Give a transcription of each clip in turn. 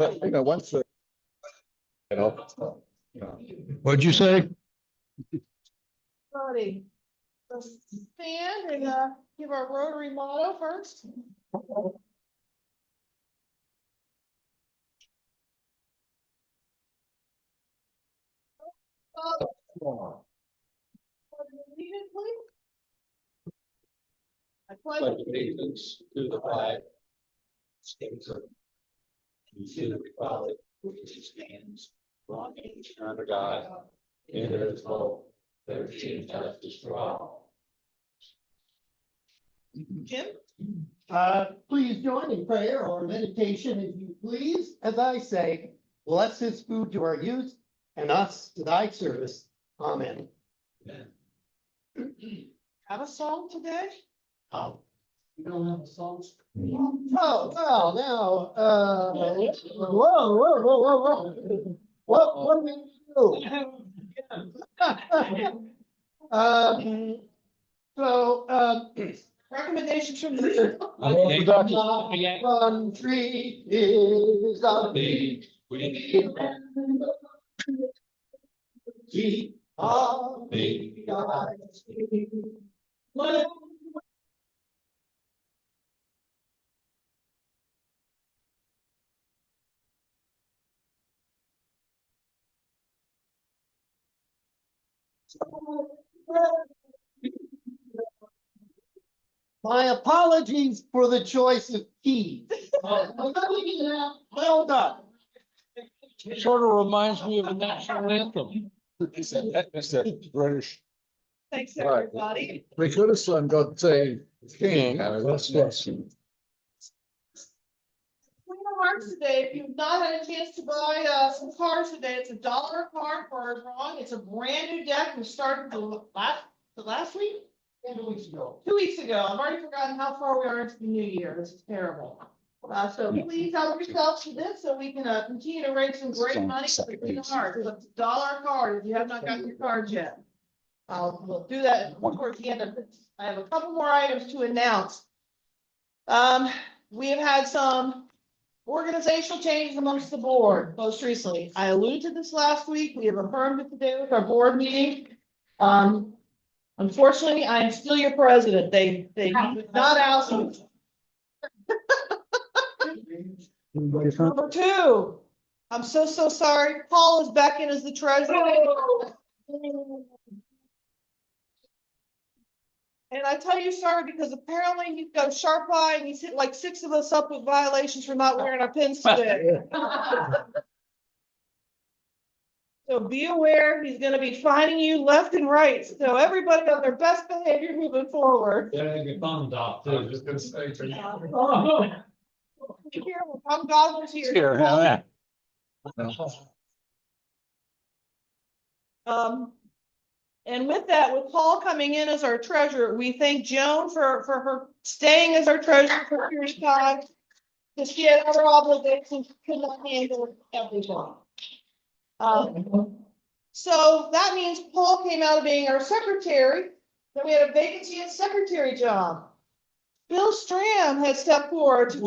but you know, once the, you know, What'd you say? Buddy, let's stand and give our Rotary motto first. I pledge allegiance to the flag, States of the Republic, which stands one nation under God, indivisible, liberty and justice for all. Jim. Please join in prayer or meditation if you please, as I say, bless this food to our youth and us to thy service. Amen. Have a song today? Oh, You don't have a song? well, now, whoa. What do we do? Recommendations from the. One tree is a big, we are big eyes. My apologies for the choice of keys. Well done. Sort of reminds me of a national anthem. it's a British. Thanks, Right. everybody. We could have son got say king. That's yes. Clean remarks today. If you've not had a chance to buy some cards today, it's $1 a card for our drawing. It's a brand new deck. We started the last week? 2 weeks ago. 2 weeks ago. I've already forgotten how far we are into the new year. This is terrible. So please help yourself to this so we can continue to raise some great money for the Clean Heart. So it's $1 a card if you have not gotten your cards yet. We'll do that towards the end of this. I have a couple more items to announce. We have had some organizational changes amongst the board most recently. I alluded to this last week. We have affirmed it today with our board meeting. Unfortunately, I am still your president. They not oust me. Number 2, I'm so sorry. Paul is back in as the treasurer. And I tell you sorry because apparently he's got a sharp eye and he's hit like 6 of us up with violations for not wearing our pins today. So be aware, he's gonna be finding you left and right. So everybody on their best behavior moving forward. Yeah, your thumbs off too. Just gonna say. Be careful, Tom Goggles here. Here, now that. And with that, with Paul coming in as our treasurer, we thank Joan for her staying as our treasurer for a period of time. Because she had other obligations, could not handle everything. So that means Paul came out of being our secretary. Then we had a vacancy in secretary job. Bill Stram has stepped forward to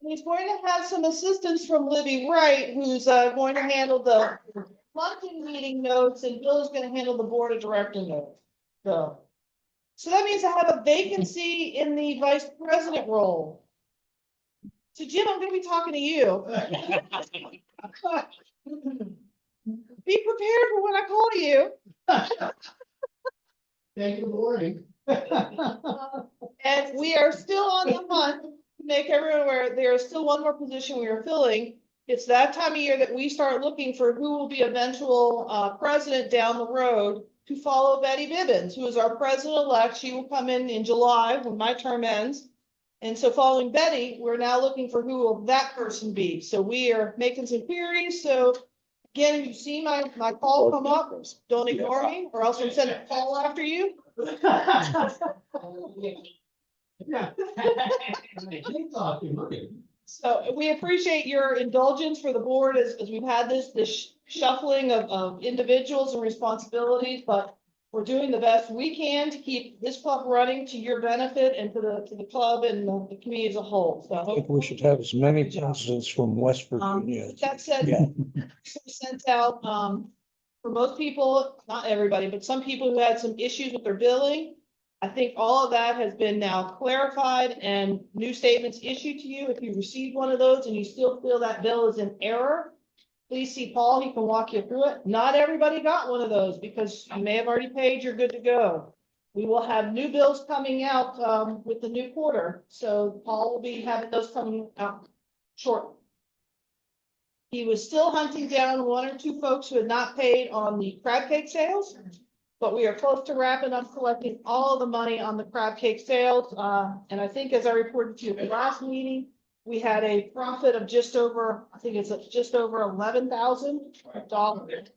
He's going to have some assistance from Libby Wright, who's going to handle the luncheon meeting notes, and Bill is going to handle the board of director notes. So that means I have a vacancy in the vice president role. So Jim, I'm going to be talking to you. Be prepared for when I call you. Thank you for warning. And we are still on the hunt to make everyone aware there is still one more position we are filling. It's that time of year that we start looking for who will be eventual president down the road to follow Betty Bibbins, who is our president-elect. She will come in July when my term ends. And so following Betty, we're now looking for who will that person be. So we are making some queries. So again, if you see my call come up, don't ignore me or else I'm sending a call after you. So we appreciate your indulgence for the board as we've had this shuffling of individuals and responsibilities, but We're doing the best we can to keep this club running to your benefit and to the club and the community as a whole. So I I think hope we should have as many presidents from West Virginia. that said, Yeah. sent out, for most people, not everybody, but some people who had some issues with their billing. I think all of that has been now clarified and new statements issued to you. If you received one of those and you still feel that bill is in error, please see Paul, he can walk you through it. Not everybody got one of those because you may have already paid, you're good to go. We will have new bills coming out, with the new quarter, so Paul will be having those coming out shortly. He was still hunting down one or two folks who had not paid on the crab cake sales, but we are close to wrapping up collecting all of the money on the crab cake sales. And I think as I reported to you at the last meeting, we had a profit of just over, I think it's just over $11,000.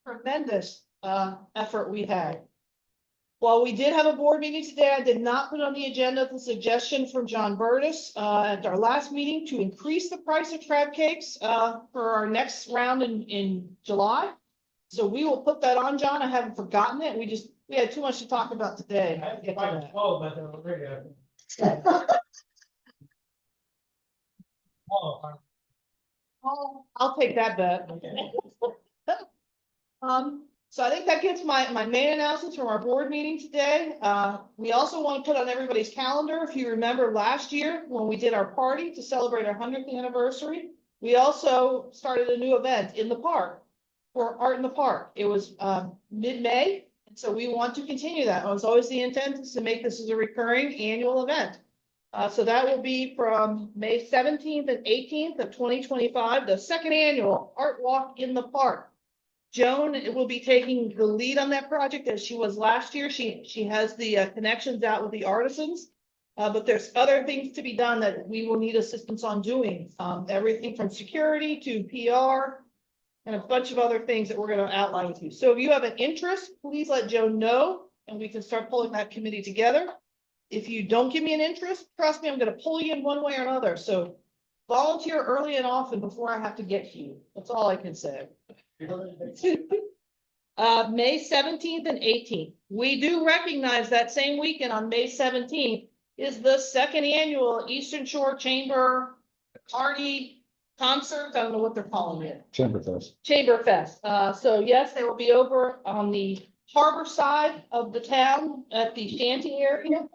Tremendous effort we had. While we did have a board meeting today, I did not put on the agenda the suggestion from John Burtis at our last meeting to increase the price of crab cakes for our next round in July. So we will put that on, John. I haven't forgotten it. We had too much to talk about today. I'll take that bet. So I think that gets my main announcements from our board meeting today. We also want to put on everybody's calendar. If you remember last year when we did our party to celebrate our 100th anniversary, we also started a new event in the park for Art in the Park. It was mid-May, and so we want to continue that. It was always the intent is to make this as a recurring annual event. So that will be from May 17th and 18th of 2025, the second annual Art Walk in the Park. Joan will be taking the lead on that project as she was last year. She has the connections out with the artisans, but there's other things to be done that we will need assistance on doing. Everything from security to PR and a bunch of other things that we're going to outline with you. So if you have an interest, please let Joan know and we can start pulling that committee together. If you don't give me an interest, trust me, I'm going to pull you in one way or another. So volunteer early and often before I have to get to you. That's all I can say. May 17th and 18th. We do recognize that same weekend on May 17th is the second annual Eastern Shore Chamber Party Concert. I don't know what they're calling it. Chamber Fest. Chamber Fest. So yes, they will be over on the harbor side of the town at the shanty area,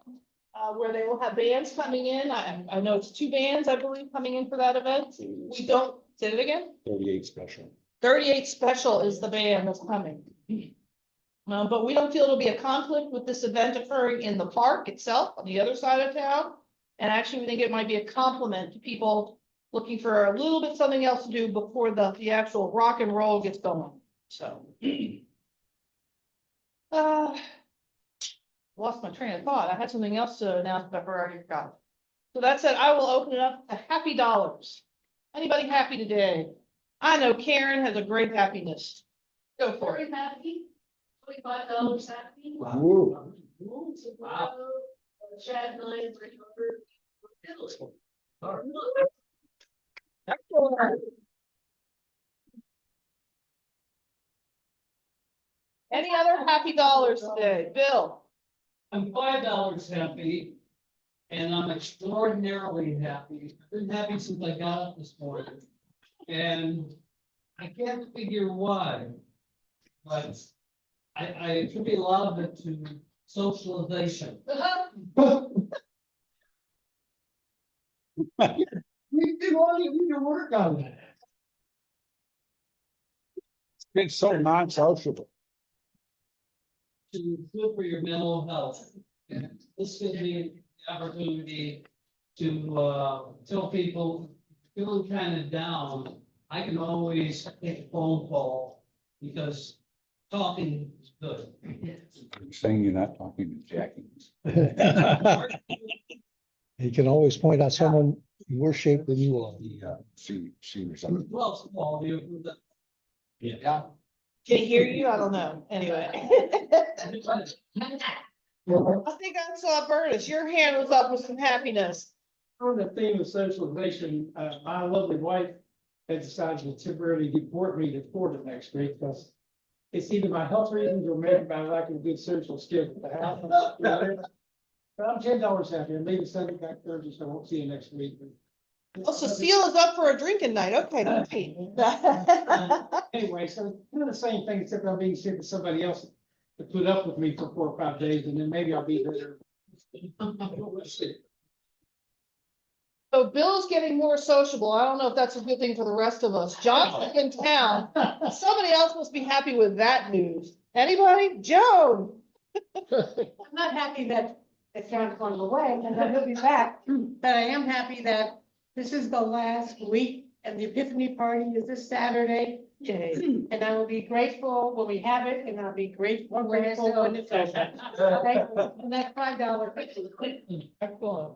where they will have bands coming in. I know it's 2 bands, I believe, coming in for that event. We don't say it again. 38 special. 38 Special is the band that's coming. But we don't feel it'll be a conflict with this event occurring in the park itself on the other side of town. And actually, we think it might be a compliment to people looking for a little bit something else to do before the actual rock and roll gets going. So, lost my train of thought. I had something else to announce, but I already forgot. So that said, I will open it up to happy dollars. Anybody happy today? I know Karen has a great happiness. Go for it. Happy, $25 happy. Woo. Wow. Chat 9,300. Any other happy dollars today? Bill? I'm $5 happy, and I'm extraordinarily happy. I've been happy since I got up this morning. And I can't figure why, but I attribute a lot of it to socialization. We've been wanting you to work on that. It's been so non-sociable. To good for your mental health. And this gives me the opportunity to tell people feeling kind of down. I can always take a phone call because talking is good. You're saying you're not talking to Jackie. You can always point out someone worse shape than you are. She or something. Well, it's quality of the. Yeah. Can he hear you? I don't know. Anyway. I think I saw Burtis. Your hand was up with some happiness. On the theme of socialization, my lovely wife had decided to temporarily deport me to Florida next week because it's either my health reasons or maybe my lack of good social skills. But I'm $10 happy, and maybe send it back Thursday, so I won't see you next week. Oh, Cecile is up for a drinking night. Okay, great. Anyway, so doing the same thing, except I'm being sick with somebody else to put up with me for 4 or 5 days, and then maybe I'll be there. So Bill's getting more sociable. I don't know if that's a good thing for the rest of us. John's in town. Somebody else must be happy with that news. Anybody? Joan? I'm not happy that John's going away and that he'll be back, but I am happy that this is the last week and the Epiphany party is this Saturday. Yay. And I will be grateful when we have it, and I'll be grateful when it's over. And that's $5. Excellent.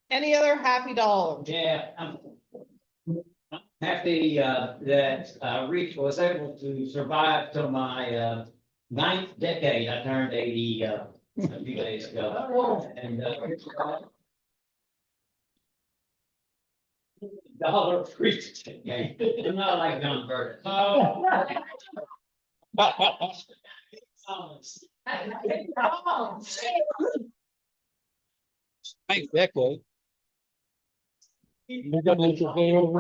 Any other happy dollars? Yeah, I'm happy that Reach was able to survive till my 9th decade. I turned 80 a few days ago. And dollar Reach. I'm not like John Burton. Thanks, decade. You're gonna let your day over.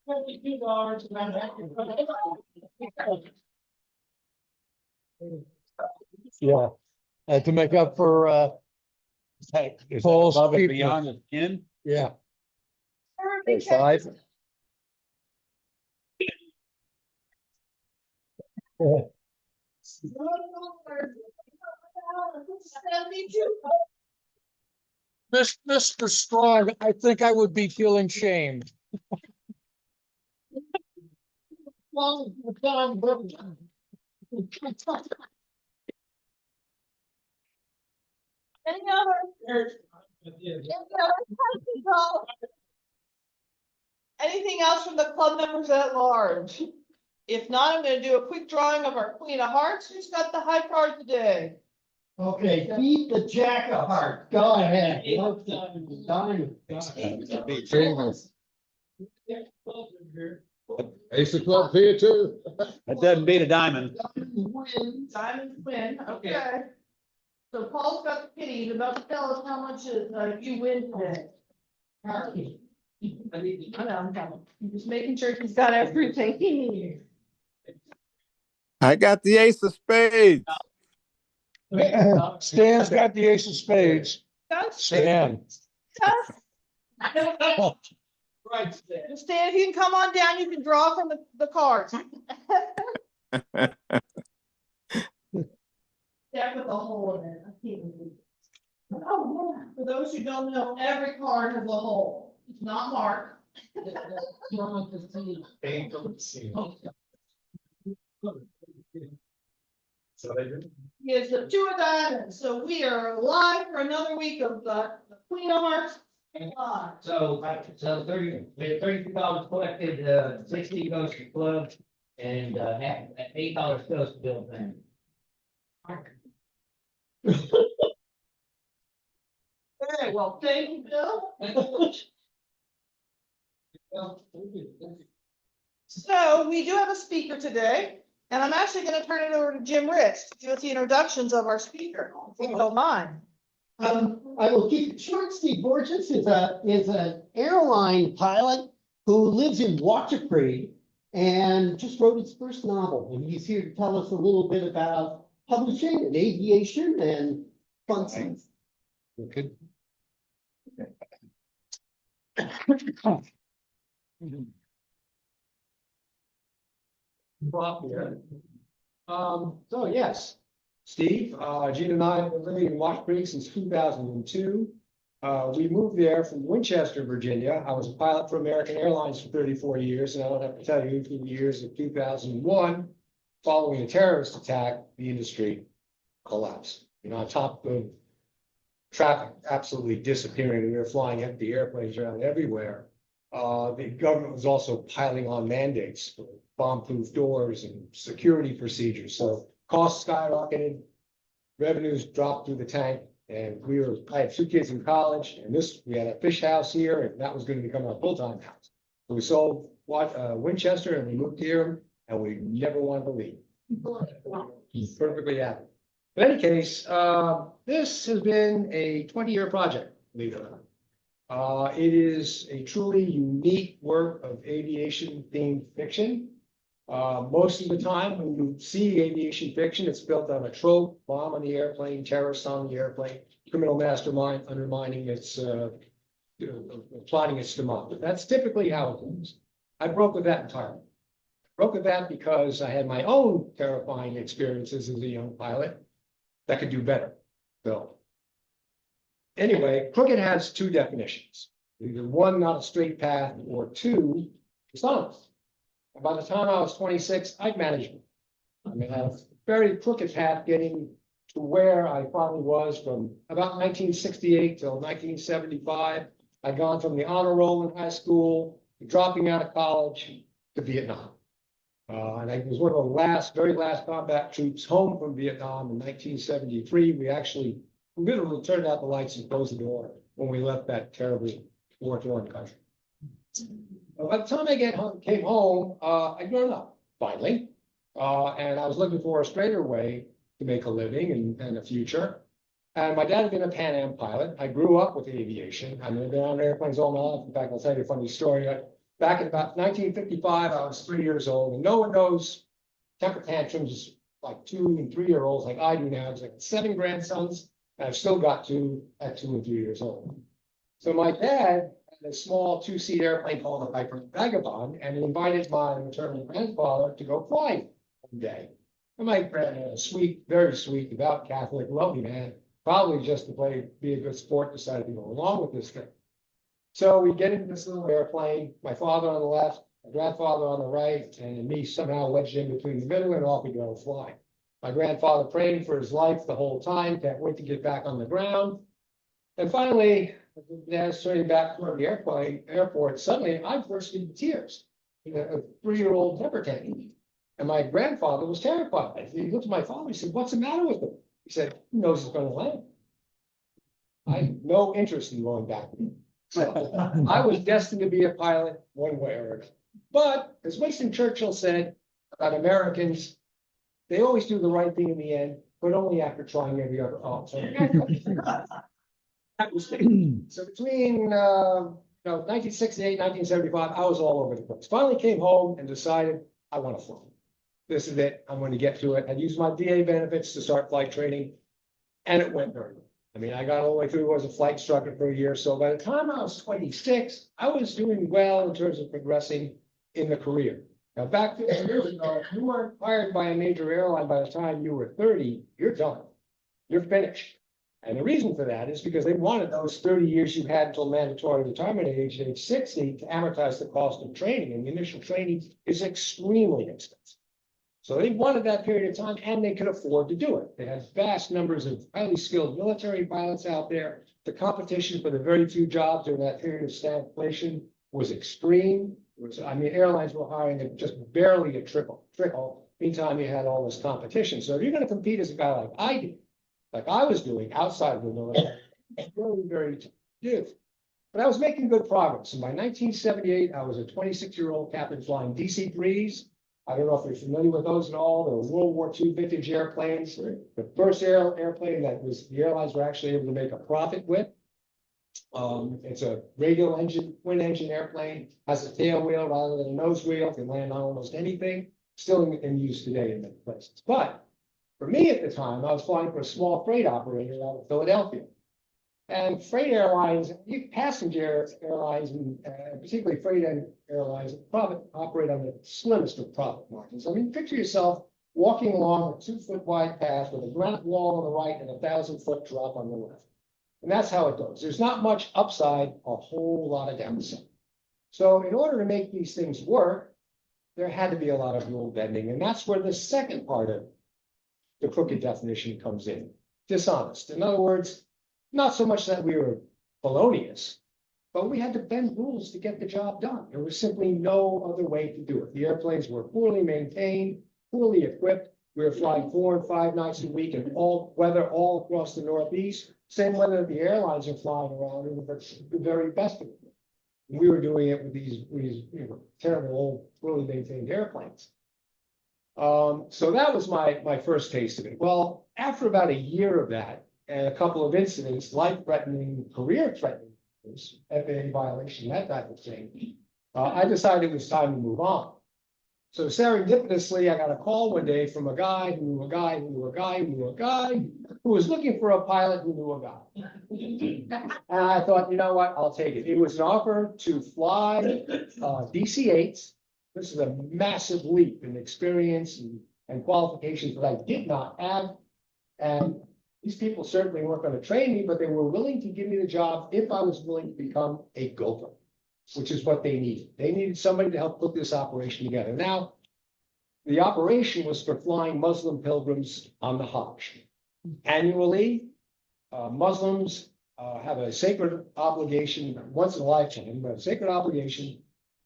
$22, and I'm happy. Yeah. To make up for, Paul's Above and cheap- beyond the kin. yeah. There's 5. Mr. Strong, I think I would be feeling shamed. Any other? Anything else from the club members at large? If not, I'm gonna do a quick drawing of our Queen of Hearts. Who's got the high card today? Okay, beat the Jack of Hearts. Go ahead. Diamond. Famous. Ace of clubs here too. That doesn't beat a diamond. Diamond win, okay. So Paul's got the kitty, he's about to tell us how much you win today. I know, I'm just making sure he's got everything he needs. I got the ace of spades. Stan's got the ace of spades. Stan. Right there. Stan, if you can come on down, you can draw from the cards. Deck with a hole in it. I can't believe it. Oh, yeah. For those who don't know, every card has a hole. It's not marked. Here's the 2 of diamonds. So we are live for another week of the Queen of Hearts. So 32 dollars collected, 60 goes to club, and $8 goes to Bill Van. Okay, well, thank you, Bill. So we do have a speaker today, and I'm actually going to turn it over to Jim Rich to do the introductions of our speaker, if you don't mind. I will keep it short. Steve Borges is an airline pilot who lives in Waterford and just wrote his first novel. And he's here to tell us a little bit about publishing and aviation and fun stuff. Okay. So yes, Steve, Gene and I have been living in Wash Creek since 2002. We moved there from Winchester, Virginia. I was a pilot for American Airlines for 34 years, and I don't have to tell you, through the years of 2001, following a terrorist attack, the industry collapsed. You know, on top of traffic absolutely disappearing, we were flying empty airplanes around everywhere. The government was also piling on mandates for bomb-proof doors and security procedures. So costs skyrocketed, revenues dropped through the tank, and I had 2 kids in college, and we had a fish house here, and that was going to become our full-time house. So we sold Winchester and we moved here, and we never wanted to leave. He's perfectly happy. In any case, this has been a 20-year project, believe it or not. It is a truly unique work of aviation themed fiction. Most of the time when you see aviation fiction, it's built on a trope, bomb on the airplane, terrorist on the airplane, criminal mastermind undermining its, plotting its demise. That's typically how it goes. I broke with that entirely. Broke with that because I had my own terrifying experiences as a young pilot that could do better. So anyway, crooked has two definitions. Either one, not a straight path, or two, dishonest. And by the time I was 26, I'd managed it. I mean, I was very crooked path getting to where I finally was from about 1968 till 1975. I'd gone from the honor roll in high school, to dropping out of college, to Vietnam. And I was one of the very last combat troops home from Vietnam in 1973. We actually literally turned out the lights and closed the door when we left that terribly war-torn country. By the time I came home, I'd grown up, finally. And I was looking for a straighter way to make a living and a future. And my dad had been a Pan Am pilot. I grew up with aviation. I mean, I've been on airplanes all my life. In fact, I'll tell you a funny story. Back in about 1955, I was 3 years old, and no one knows temper tantrums like 2 and 3 year olds like I do now. It's like 7 grandsons, and I've still got 2 at 2 and 3 years old. So my dad had a small 2-seat airplane called the Piper Vagabond, and he invited my maternal grandfather to go fly one day. And my granddad, a sweet, very sweet, devout Catholic, lovely man, probably just to be a good sport, decided to go along with this thing. So we get into this little airplane, my father on the left, my grandfather on the right, and me somehow wedged in between the middle, and off we go flying. My grandfather praying for his life the whole time, can't wait to get back on the ground. And finally, as turning back toward the airport, suddenly I burst into tears. A 3-year-old temper tantrum. And my grandfather was terrified. He looked at my father, he said, "What's the matter with him?" He said, "He knows he's going to land." I had no interest in going back. So I was destined to be a pilot one way or another. But as Winston Churchill said about Americans, they always do the right thing in the end, but only after trying every other option. That was it. So between 1968, 1975, I was all over the place. Finally came home and decided I want to fly. This is it. I'm going to get to it. I used my VA benefits to start flight training, and it went very well. I mean, I got all the way through as a flight instructor for a year. So by the time I was 26, I was doing well in terms of progressing in the career. Now, back 50 years ago, if you weren't hired by a major airline by the time you were 30, you're done. You're finished. And the reason for that is because they wanted those 30 years you had until mandatory retirement age 60, to amortize the cost of training. And the initial training is extremely expensive. So they wanted that period of time, and they could afford to do it. They had vast numbers of highly skilled military pilots out there. The competition for the very few jobs during that period of stagflation was extreme. Airlines were hiring at just barely a trickle. Meantime, you had all this competition. So if you're going to compete as a guy like I did, like I was doing outside of the military, it's very, very tough to do. But I was making good progress. And by 1978, I was a 26-year-old captain flying DC-3s. I don't know if you're familiar with those at all. They were World War II vintage airplanes. The first airplane that the airlines were actually able to make a profit with. It's a radial engine, twin engine airplane, has a tail wheel rather than a nose wheel, can land on almost anything, still in use today in many places. But for me at the time, I was flying for a small freight operator out of Philadelphia. And freight airlines, passenger airlines, and particularly freight airlines, operate on the slimmest of profit margins. I mean, picture yourself walking along a 2-foot wide path with a granite wall on the right and a 1,000-foot drop on the left. And that's how it goes. There's not much upside, a whole lot of downside. So in order to make these things work, there had to be a lot of rule bending. And that's where the second part of the crooked definition comes in. Dishonest. In other words, not so much that we were felonious, but we had to bend rules to get the job done. There was simply no other way to do it. The airplanes were poorly maintained, poorly equipped. We were flying 4 and 5 nights a week in all weather all across the Northeast. Same weather that the airlines are flying around in, but the very best of it. We were doing it with these terrible old, poorly maintained airplanes. So that was my first taste of it. Well, after about a year of that and a couple of incidents, life-threatening, career-threatening, FAA violation, that type of thing, I decided it was time to move on. So serendipitously, I got a call one day from a guy who knew a guy who knew a guy who knew a guy who was looking for a pilot who knew a guy. And I thought, you know what, I'll take it. It was an offer to fly DC-8s. This is a massive leap in experience and qualifications that I did not have. And these people certainly weren't going to train me, but they were willing to give me the job if I was willing to become a gopher, which is what they needed. They needed somebody to help put this operation together. Now, the operation was for flying Muslim pilgrims on the Hajj. Annually, Muslims have a sacred obligation, once in a lifetime, but a sacred obligation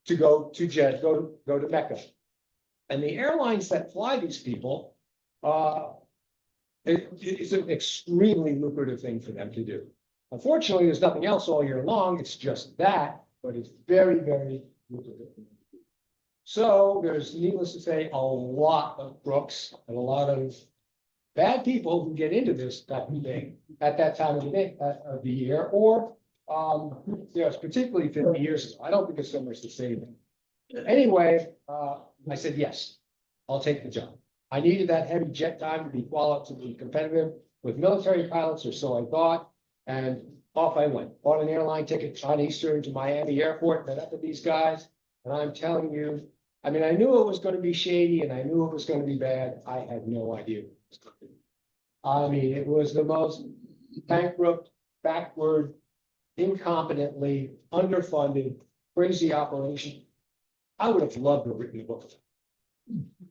to go to Jeddah, go to Mecca. And the airlines that fly these people, it's an extremely lucrative thing for them to do. Unfortunately, there's nothing else all year long. It's just that, but it's very, very lucrative. So there's, needless to say, a lot of crooks and a lot of bad people who get into this type of thing at that time of the year, or yes, particularly 50 years ago. I don't think it's so much the same. Anyway, I said, yes, I'll take the job. I needed that heavy jet time to be qualified, to be competitive with military pilots, or so I thought. And off I went. Bought an airline ticket on Eastern to Miami Airport, met up with these guys. And I'm telling you, I mean, I knew it was going to be shady and I knew it was going to be bad. I had no idea what it was going to be. I mean, it was the most bankrupt, backward, incompetently underfunded, crazy operation. I would have loved to have written a book.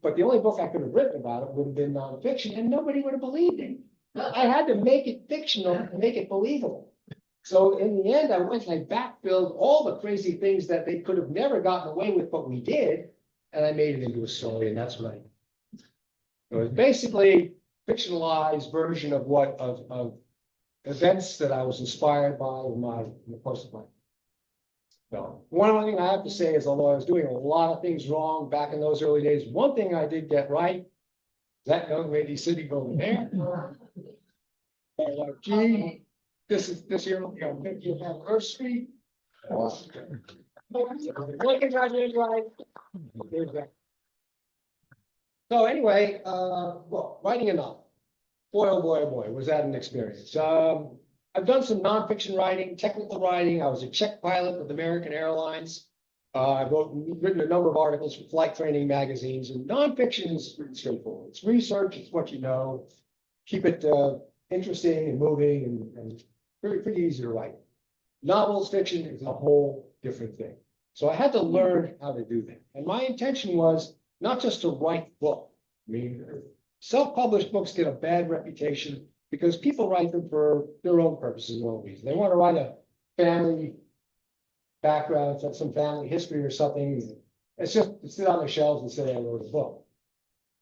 But the only book I could have written about it would have been nonfiction, and nobody would have believed it. I had to make it fictional to make it believable. So in the end, I went and I backfilled all the crazy things that they could have never gotten away with, but we did, and I made it into a story, and that's what I did. It was basically a fictionalized version of of events that I was inspired by in the course of my. So one other thing I have to say is, although I was doing a lot of things wrong back in those early days, one thing I did get right, that young lady sitting over there. Gee, this year will be our 50th anniversary. One thing I did right. There's that. So anyway, well, writing a novel. Boy, oh boy, oh boy, was that an experience. I've done some nonfiction writing, technical writing. I was a check pilot with American Airlines. I've written a number of articles for flight training magazines, and nonfiction is pretty straightforward. It's research, it's what you know. Keep it interesting and moving and pretty easy to write. Novels, fiction is a whole different thing. So I had to learn how to do that. And my intention was not just to write book. I mean, self-published books get a bad reputation because people write them for their own purposes, their own reasons. They want to write a family background, some family history or something. It's just to sit on their shelves and say, I wrote a book.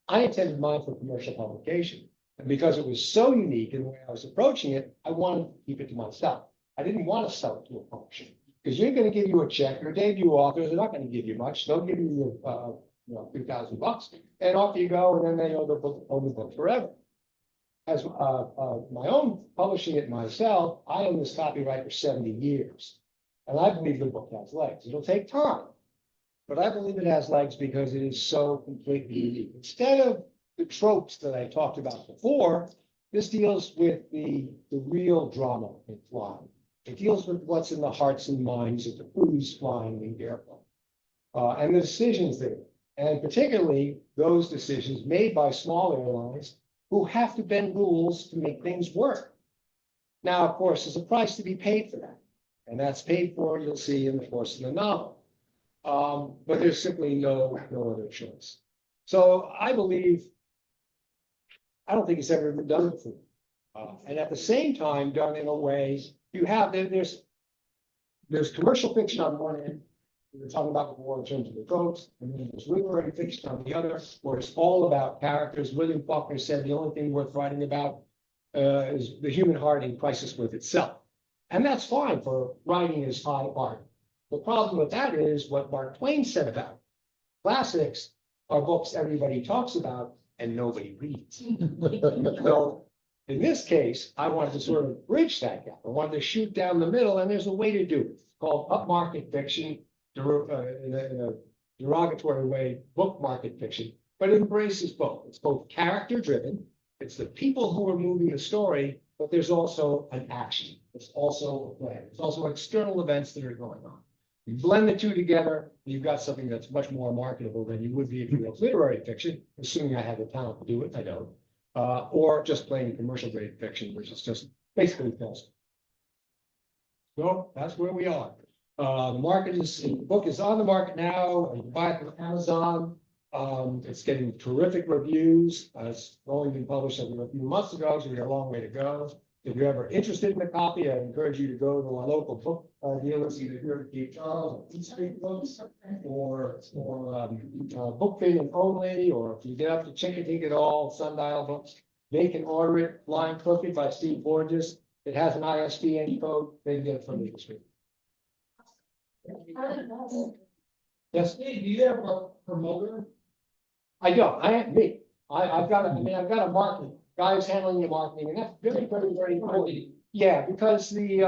I intended mine for commercial publication. And because it was so unique in the way I was approaching it, I wanted to keep it to myself. I didn't want to sell it to a publisher because you're going to give you a check. Your debut authors are not going to give you much. They'll give you $3,000 and off you go. And then they own the book forever. As my own publishing it myself, I own this copyright for 70 years. And I believe the book has legs. It'll take time, but I believe it has legs because it is so completely unique. Instead of the tropes that I talked about before, this deals with the real drama in flying. It deals with what's in the hearts and minds of the crews flying the airplane and the decisions there, and particularly those decisions made by small airlines who have to bend rules to make things work. Now, of course, there's a price to be paid for that. And that's paid for, you'll see in the course of the novel. But there's simply no other choice. So I don't think it's ever been done before. And at the same time, done in a way, there's commercial fiction on one end, we were talking about before in terms of the tropes, and then there's literary fiction on the other, where it's all about characters. William Faulkner said the only thing worth writing about is the human heart in crisis with itself. And that's fine for writing is high art. The problem with that is what Mark Twain said about it. Classics are books everybody talks about and nobody reads. So in this case, I wanted to sort of bridge that gap. I wanted to shoot down the middle, and there's a way to do it. It's called upmarket fiction, in a derogatory way, book market fiction, but it embraces both. It's both character driven. It's the people who are moving the story, but there's also an action. There's also a plan. There's also external events that are going on. You blend the two together, you've got something that's much more marketable than you would be if you wrote literary fiction, assuming I had the talent to do it, I don't. Or just plain commercial grade fiction, which is just basically false. So that's where we are. The book is on the market now. You can buy it from Amazon. It's getting terrific reviews. It's only been published a few months ago, so we got a long way to go. If you're ever interested in a copy, I encourage you to go to a local book dealers, either here at Cape Charles or East Street Books, or Book Bin and Only, or if you get up to Chickadee at all, Sundial Books, they can order it. Blind Cookie by Steve Borges. It has an ISBN code. They can get it from the street. Yes, Steve, do you have a promoter? I don't. I've got a marketing guy who's handling the marketing, and that's very, very, very important. Yeah, because the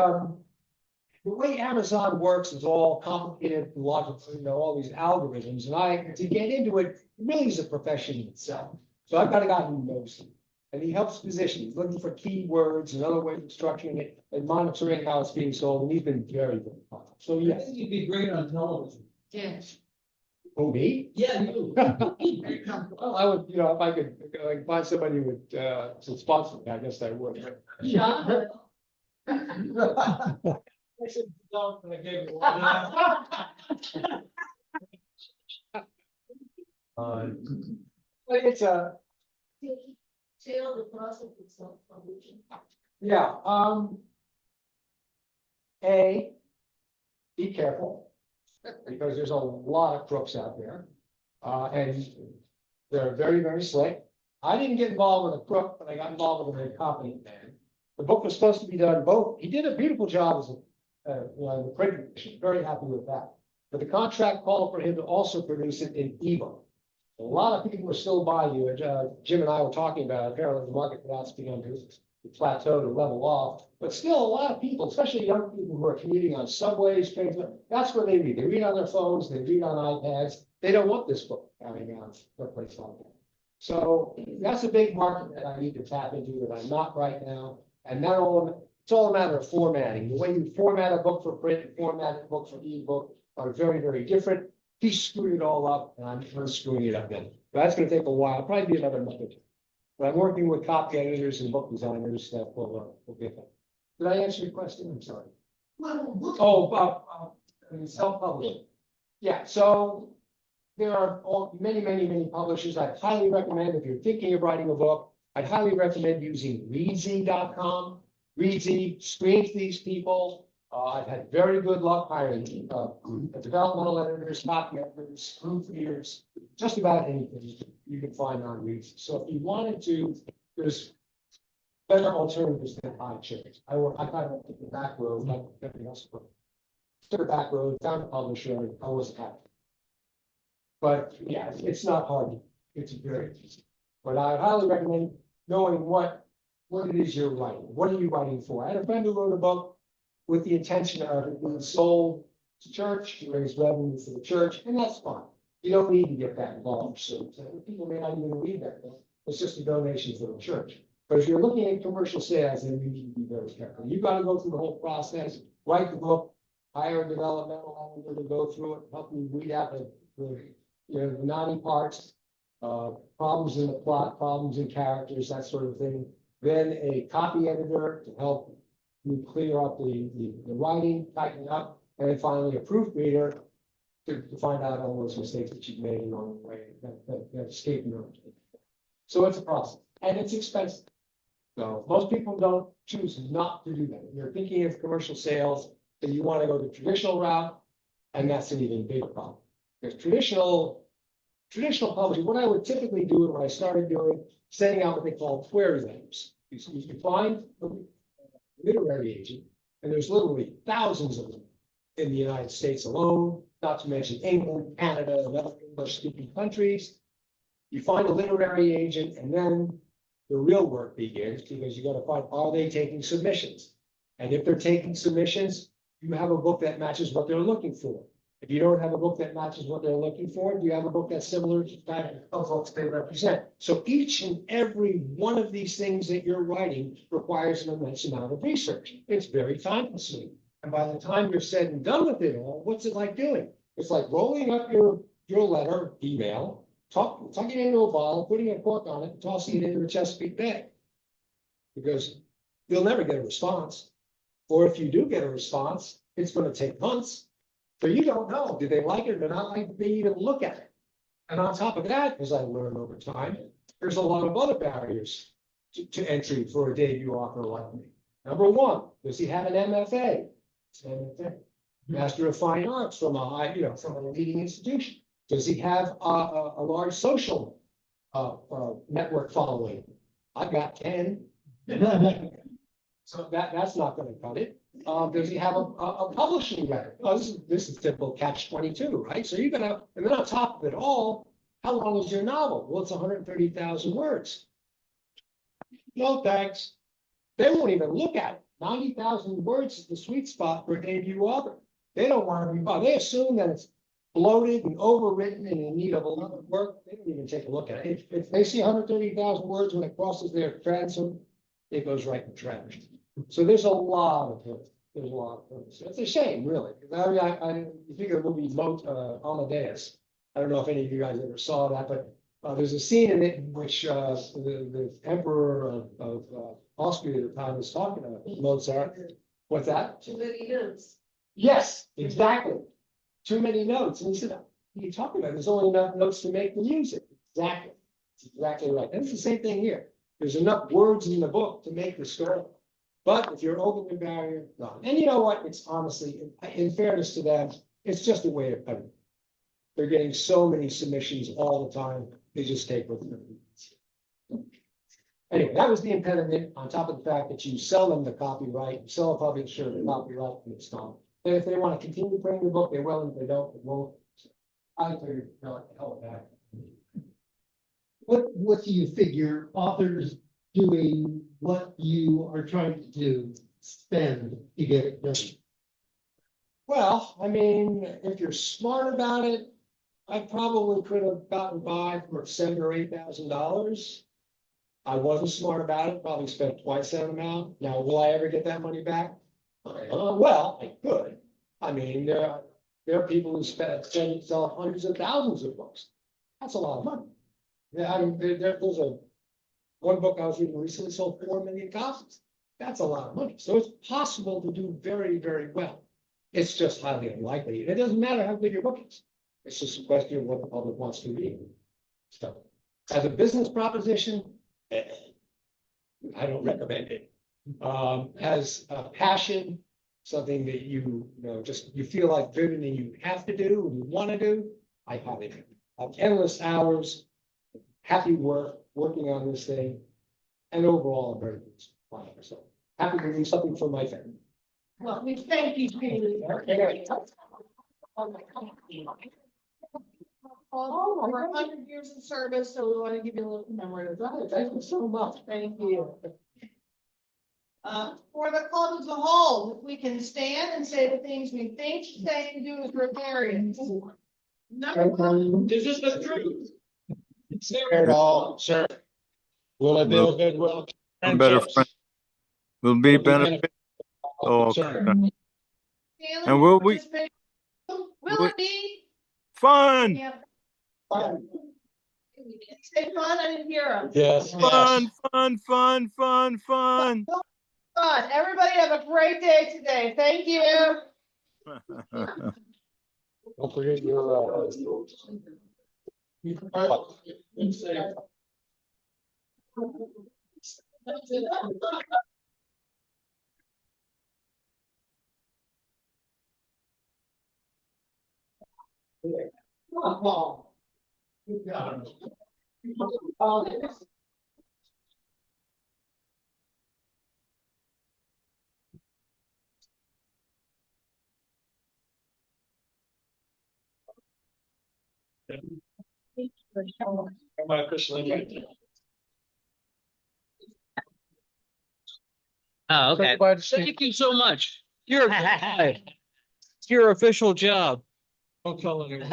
way Amazon works is all complicated, logical, all these algorithms, and to get into it really is a profession in itself. So I've got a guy who knows it, and he helps position. He's looking for keywords and other ways of structuring it and monitoring how it's being sold, and he's been very, very helpful. So I yes. think you'd be great on television. Yes. Oh, me? Yeah, you. Well, I would, if I could find somebody who would to sponsor me, I guess I would. John, I said, don't, but I gave you one. But it's tell the process of self-publishing. yeah, be careful, because there's a lot of crooks out there. And they're very, very slick. I didn't get involved with a crook, but I got involved with a competent man. The book was supposed to be done both. He did a beautiful job as the print edition, very happy with that. But the contract called for him to also produce it in ebook. A lot of people are still buying you. Jim and I were talking about, apparently the market for that's begun to plateau, to level off. But still, a lot of people, especially young people who are commuting on subways, trains, that's where they read. They read on their phones, they read on iPads. They don't want this book having on their place like that. So that's a big market that I need to tap into that I'm not right now. And now it's all a matter of formatting. The way you format a book for print and format a book for ebook are very, very different. He screwed it all up, and I'm screwing it up then. But that's going to take a while, probably be another month or two. But I'm working with copy editors and book designers that will get that. Did I answer your question? I'm sorry. Oh, self-publishing. Yeah, so there are many, many, many publishers. I highly recommend, if you're thinking of writing a book, I'd highly recommend using readsy.com. Readsy screens these people. I've had very good luck hiring developmental editors, copy editors, proofreaders, just about anything you can find on Readsy. So if you wanted to, there's better alternatives than I chose. I kind of took the back road, like everything else. Took the back road, found a publisher, and I wasn't happy. But yeah, it's not hard. It's very easy. But I highly recommend knowing what it is you're writing. What are you writing for? I had a friend who wrote a book with the intention of it being sold to church, to raise revenue for the church, and that's fine. You don't need to get that involved. So people may not even read that book. It's just a donation for the church. But if you're looking at commercial sales, then you need to be very careful. You've got to go through the whole process, write the book, hire a developmental editor to go through it, help you weed out the naughty parts, problems in the plot, problems in characters, that sort of thing. Then a copy editor to help you clear up the writing, tighten up, and then finally a proofreader to find out all those mistakes that you've made along the way that escape your own. So it's a process, and it's expensive. So most people don't choose not to do that. If you're thinking of commercial sales, then you want to go the traditional route, and that's an even bigger problem. Because traditional publishing, what I would typically do and what I started doing, sending out what they call query letters. You find a literary agent, and there's literally thousands of them in the United States alone, not to mention England, Canada, and other English-speaking countries. You find a literary agent, and then the real work begins, because you gotta find, are they taking submissions? And if they're taking submissions, you have a book that matches what they're looking for. If you don't have a book that matches what they're looking for, do you have a book that's similar to that of books they represent? So each and every one of these things that you're writing requires an immense amount of research. It's very time consuming. And by the time you're said and done with it all, what's it like doing? It's like rolling up your letter, email, tucking it into a bottle, putting a cork on it, and tossing it into a Chesapeake Bay. Because you'll never get a response. Or if you do get a response, it's gonna take months. So you don't know, do they like it or not like, they even look at it? And on top of that, as I learned over time, there's a lot of other barriers to entry for a debut author like me. Number one, does he have an MFA? Master of Fine Arts from from a leading institution. Does he have a large social network following? I've got 10. So that's not gonna cut it. Does he have a publishing record? Oh, this is typical catch-22, right? So you're gonna, and then on top of it all, how long is your novel? Well, it's 130,000 words. No thanks. They won't even look at it. 90,000 words is the sweet spot for a debut author. They don't want to be, they assume that it's bloated and overwritten and in need of a lot of work. They don't even take a look at it. If they see 130,000 words when it crosses their transom, it goes right in the trash. So there's a lot of it. There's a lot of it. It's a shame, really. I mean, you think of the movie Amadeus. I don't know if any of you guys ever saw that, but there's a scene in it in which the emperor of Austria at the time was talking to Mozart. What's that? Too many notes. Yes, exactly. Too many notes. And he said, what are you talking about? There's only enough notes to make the music. Exactly. That's exactly right. And it's the same thing here. There's enough words in the book to make the story. But if you're over the barrier, no. And you know what? It's honestly, in fairness to them, it's just a way of cutting. They're getting so many submissions all the time. They just take what they're doing. Anyway, that was the impediment, on top of the fact that you sell them the copyright, you sell a publisher the copyright, and it's gone. And if they want to continue printing the book, they will. If they don't, they won't. I figured, no, what the hell with that. What do you figure authors doing what you are trying to do spend to get it done? Well, I mean, if you're smart about it, I probably could have gotten by for $7,000 or $8,000. I wasn't smart about it, probably spent twice that amount. Now, will I ever get that money back? Well, I could. I mean, there are people who sell hundreds of thousands of books. That's a lot of money. Yeah, I mean, there's one book I was reading recently sold 4 million copies. That's a lot of money. So it's possible to do very, very well. It's just highly unlikely. It doesn't matter how good your book is. It's just a question of what the public wants to read. So, as a business proposition, I don't recommend it. As a passion, something that you feel like driven and you have to do and you want to do, I highly recommend. Endless hours, happy working on this thing, and overall, I'm very pleased. So happy to do something for my family. Well, we thank you, Peter. Over 100 years in service, so we want to give you a little commemorative. Thank you so much. Thank you. For the club as a whole, if we can stand and say the things we think, say, and do as Rotarians. Number one. This is the truth. At all, sir. Will it build goodwill? A better friend. Will be benefit. Oh, Sir. okay. And will we- Will it be? Fun, Yeah. Say fun, I didn't hear him. Yes. fun, fun, fun, fun, fun. Fun. Everybody have a great day today. Thank you. Don't forget your. Am I officially? Oh, okay. Thank you so much. You're a good guy. It's your official job. Don't tell anyone.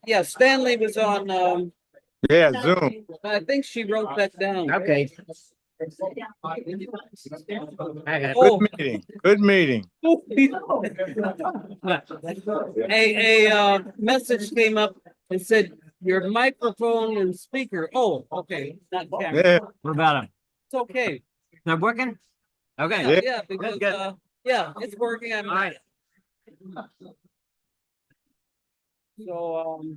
Yeah, Stanley was on, Yeah, Zoom. I think she wrote that down. Okay. Oh, Good meeting. Good meeting. a message came up and said your microphone and speaker. Oh, okay, not camera. Yeah, What about him? It's okay. They're working? Okay. Yeah. Yeah, because, Good. yeah, it's working. I'm. All right. So,